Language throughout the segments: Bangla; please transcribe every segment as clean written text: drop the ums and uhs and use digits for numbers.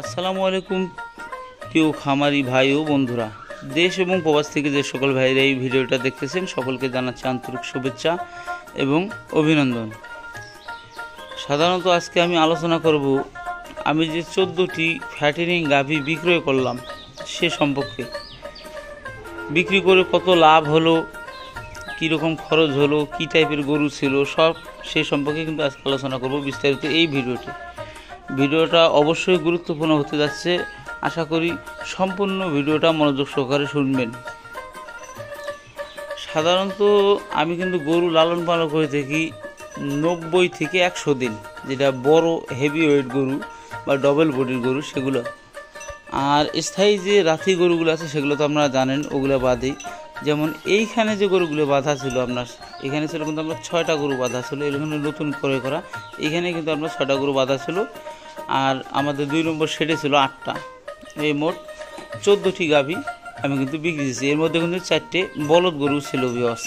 আসসালামু আলাইকুম প্রিয় খামারি ভাই ও বন্ধুরা, দেশ এবং প্রবাস থেকে যে সকল ভাইরা এই ভিডিওটা দেখতেছেন সকলকে জানাচ্ছি আন্তরিক শুভেচ্ছা এবং অভিনন্দন। সাধারণত আজকে আমি আলোচনা করব আমি যে 14টি ফ্যাটেনিং গাভী বিক্রয় করলাম সে সম্পর্কে। বিক্রি করে কত লাভ হলো, কীরকম খরচ হলো, কী টাইপের গরু ছিল, সব সে সম্পর্কে কিন্তু আজকে আলোচনা করব বিস্তারিত এই ভিডিওটা অবশ্যই গুরুত্বপূর্ণ হতে যাচ্ছে। আশা করি সম্পূর্ণ ভিডিওটা মনোযোগ সহকারে শুনবেন। সাধারণত আমি কিন্তু গরু লালন পালন করে থাকি 90 থেকে 100 দিন, যেটা বড় হেভি ওয়েট গরু বা ডবল বডির গরু সেগুলো। আর স্থায়ী যে রাথি গরুগুলো আছে সেগুলো তো আপনারা জানেন, ওগুলো বাদেই। যেমন এইখানে যে গরুগুলো বাঁধা ছিল আপনার, এখানে ছিল কিন্তু আপনার 6টা গরু বাঁধা ছিল, এখানে নতুন করে করা। এখানে কিন্তু আপনার 6টা গরু বাঁধা ছিল, আর আমাদের 2 নম্বর শেডে ছিল 8টা। এই মোট 14টি গাভী আমি কিন্তু বিক্রি দিয়েছি। এর মধ্যে কিন্তু 4টে বলদ গরু ছিল ভিউয়ার্স।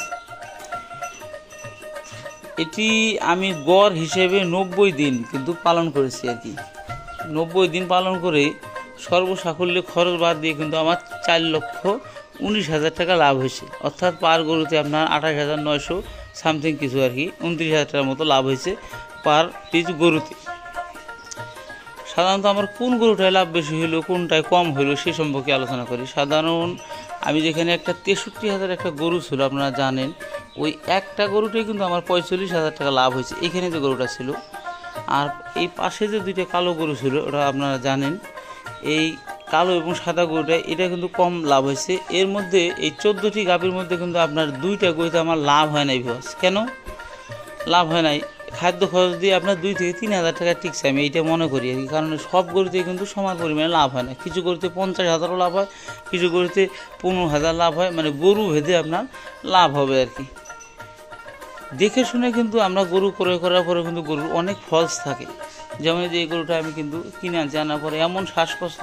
এটি আমি গড় হিসেবে 90 দিন কিন্তু পালন করেছি আর কি। 90 দিন পালন করে সর্বসাকুল্যে খরচ বাদ দিয়ে কিন্তু আমার 4,19,000 টাকা লাভ হয়েছে। অর্থাৎ পার গরুতে আপনার 28,900 সামথিং কিছু আর কি, 29,000 টাকার মতো লাভ হয়েছে পার পিস গরুতে। সাধারণত আমার কোন গরুটায় লাভ বেশি হলো, কোনটায় কম হলো সে সম্পর্কে আলোচনা করি। সাধারণ আমি যেখানে একটা 63,000 একটা গরু ছিল আপনারা জানেন, ওই একটা গরুটাই কিন্তু আমার 45,000 টাকা লাভ হয়েছে, এখানে যে গরুটা ছিল। আর এই পাশে যে 2টা কালো গরু ছিল ওটা আপনারা জানেন, এই কালো এবং সাদা গরুটা এটা কিন্তু কম লাভ হয়েছে। এর মধ্যে এই 14টি গাভীর মধ্যে কিন্তু আপনার 2টা গরুতে আমার লাভ হয় নাই ভিউয়ার্স। কেন লাভ হয় নাই? খাদ্য খরচ দিয়ে আপনার 2 থেকে 3,000 টাকা টিকছে, আমি এইটা মনে করি আর কি। কারণ সব গরুতে কিন্তু সমান পরিমাণে লাভ হয় না। কিছু গরুতে 50,000ও লাভ হয়, কিছু গরুতে 15,000 লাভ হয়, মানে গরু ভেদে আপনার লাভ হবে আর কি। দেখে শুনে কিন্তু আমরা গরু ক্রয় করার পরে কিন্তু গরুর অনেক ফলস থাকে। যেমন যে এই গরুটা আমি কিন্তু কিনে আনছি, আনার পরে এমন শ্বাসকষ্ট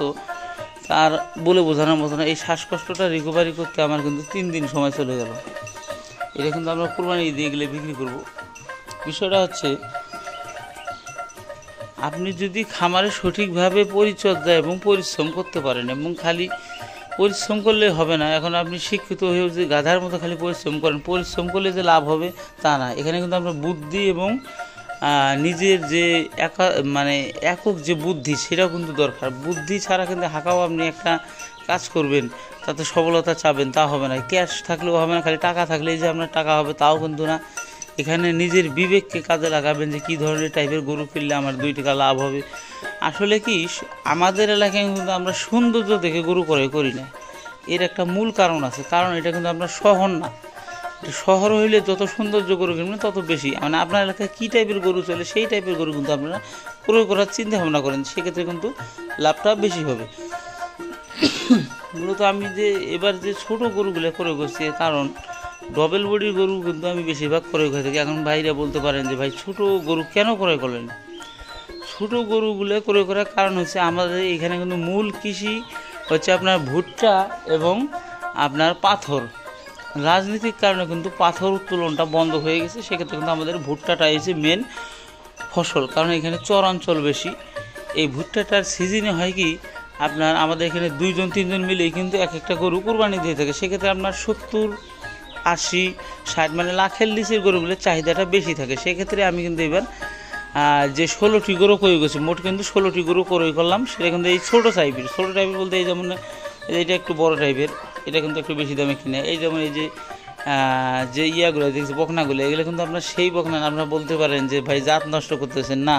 তার বলে বোঝানোর মতো না। এই শ্বাসকষ্টটা রিকভারি করতে আমার কিন্তু 3 দিন সময় চলে গেল। এটা কিন্তু আমরা কুরবানি দিয়ে গেলে বিক্রি করব। বিষয়টা হচ্ছে, আপনি যদি খামারে সঠিকভাবে পরিচর্যা এবং পরিশ্রম করতে পারেন, এবং খালি পরিশ্রম করলে হবে না। এখন আপনি শিক্ষিত হয়েও যে গাধার মতো খালি পরিশ্রম করেন, পরিশ্রম করলে যে লাভ হবে তা না। এখানে কিন্তু আপনার বুদ্ধি এবং নিজের যে একক যে বুদ্ধি সেটাও কিন্তু দরকার। বুদ্ধি ছাড়া কিন্তু হাঁকাও আপনি একটা কাজ করবেন, তাতে সফলতা চাবেন তা হবে না। ক্যাশ থাকলেও হবে না, খালি টাকা থাকলেই যে আপনার টাকা হবে তাও কিন্তু না। এখানে নিজের বিবেককে কাজে লাগাবেন যে কী ধরনের টাইপের গরু কিনলে আমার 2 টাকা লাভ হবে। আসলে কি আমাদের এলাকায় কিন্তু আমরা সৌন্দর্য দেখে গরু ক্রয় করি না, এর একটা মূল কারণ আছে। কারণ এটা কিন্তু আপনার শহর না। শহর হইলে যত সৌন্দর্য গরু কিনবেন তত বেশি, মানে আপনার এলাকায় কী টাইপের গরু চলে সেই টাইপের গরু কিন্তু আপনারা ক্রয় করার চিন্তা ভাবনা করেন, সেক্ষেত্রে কিন্তু লাভটা বেশি হবে। মূলত আমি যে এবার যে ছোট গরুগুলো ক্রয় করছি, কারণ ডবল বডির গরু কিন্তু আমি বেশিরভাগ ক্রয় করে থাকি। এখন ভাইরা বলতে পারেন যে ভাই ছোট গরু কেন ক্রয় করলেন? ছোট গরুগুলো ক্রয় করার কারণ হচ্ছে, আমাদের এখানে কিন্তু মূল কৃষি হচ্ছে আপনার ভুট্টা এবং আপনার পাথর। রাজনীতির কারণে কিন্তু পাথর উত্তোলনটা বন্ধ হয়ে গেছে, সেক্ষেত্রে কিন্তু আমাদের ভুট্টাটা এসে মেন ফসল। কারণ এখানে চরাঞ্চল বেশি। এই ভুট্টাটার সিজনে হয় কি আপনার, আমাদের এখানে 2-3 জন মিলেই কিন্তু এক একটা গরু কুরবানি দিয়ে থাকে। সেক্ষেত্রে আপনার 70, 80, 60 মানে লাখের নিচের গরুগুলোর চাহিদাটা বেশি থাকে। সেক্ষেত্রে আমি কিন্তু এবার যে 16টি গরু ক্রয় করছি, মোট কিন্তু 16টি গরু ক্রয় করলাম। সেটা কিন্তু এই ছোটো টাইপের বলতে এই যেমন এটা একটু বড় টাইপের, এটা কিন্তু একটু বেশি দামে কিনে। এই যেমন এই যে ইয়াগুলো দেখছি বকনাগুলো, এগুলো কিন্তু আপনার সেই বকনা না। আপনারা বলতে পারেন যে ভাই জাত নষ্ট করতেছেন, না,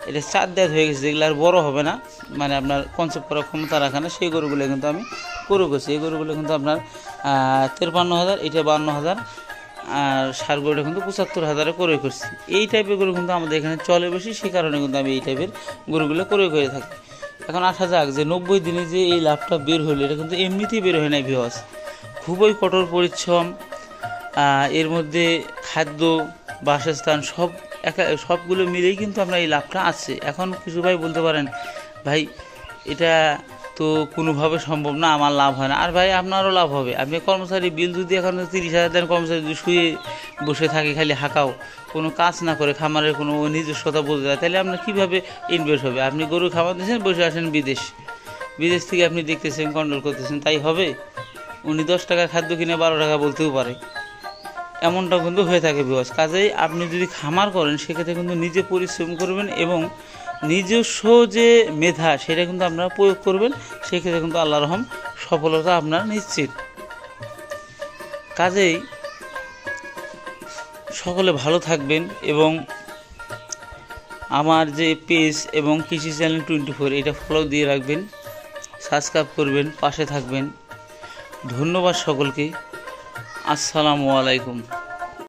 এটা 4 দাঁত হয়ে গেছে, যেগুলো আর বড়ো হবে না, মানে আপনার কনসেপ্ট করার ক্ষমতা রাখে না, সেই গরুগুলো কিন্তু আমি ক্রয় করছি। এই গরুগুলো কিন্তু আপনার 53,000, এটা 52,000, আর সার গরুটা কিন্তু 75,000-এ ক্রয় করছি। এই টাইপের গরু কিন্তু আমাদের এখানে চলে বেশি, সেই কারণে কিন্তু আমি এই টাইপের গরুগুলো ক্রয় করে থাকি। এখন আসা যাক যে 90 দিনে যে এই লাভটা বের হলো, এটা কিন্তু এমনিতেই বের হয় নাই ভিউয়ার্স। খুবই কঠোর পরিশ্রম, এর মধ্যে খাদ্য, বাসস্থান সবগুলো মিলেই কিন্তু আমরা এই লাভটা আছে। এখন কিছু ভাই বলতে পারেন ভাই এটা তো কোনোভাবে সম্ভব না, আমার লাভ হয় না। আর ভাই আপনারও লাভ হবে। আপনি কর্মচারী বিল যদি এখন 30,000 দেন, কর্মচারী যদি শুয়ে বসে থাকে খালি হাঁকাও, কোনো কাজ না করে, খামারের কোনো নিজস্বতা বলতে যায়, তাহলে আপনার কীভাবে ইনভেস্ট হবে? আপনি গরু খামার দিয়েছেন, বসে আসেন বিদেশ থেকে আপনি দেখতেছেন, কন্ট্রোল করতেছেন, তাই হবে? উনি 10 টাকার খাদ্য কিনে 12 টাকা বলতেও পারে, এমনটা কিন্তু হয়ে থাকে বিকজ। কাজেই আপনি যদি খামার করেন সেক্ষেত্রে কিন্তু নিজে পরিশ্রম করবেন এবং নিজস্ব যে মেধা সেটা কিন্তু আপনারা প্রয়োগ করবেন, সেক্ষেত্রে কিন্তু আল্লাহর রহম সফলতা আপনার নিশ্চিত। কাজেই সকলে ভালো থাকবেন এবং আমার যে পেজ এবং কৃষি চ্যানেল 24 এটা ফলো দিয়ে রাখবেন, সাবস্ক্রাইব করবেন, পাশে থাকবেন। ধন্যবাদ সকলকে। আসসালামু আলাইকুম।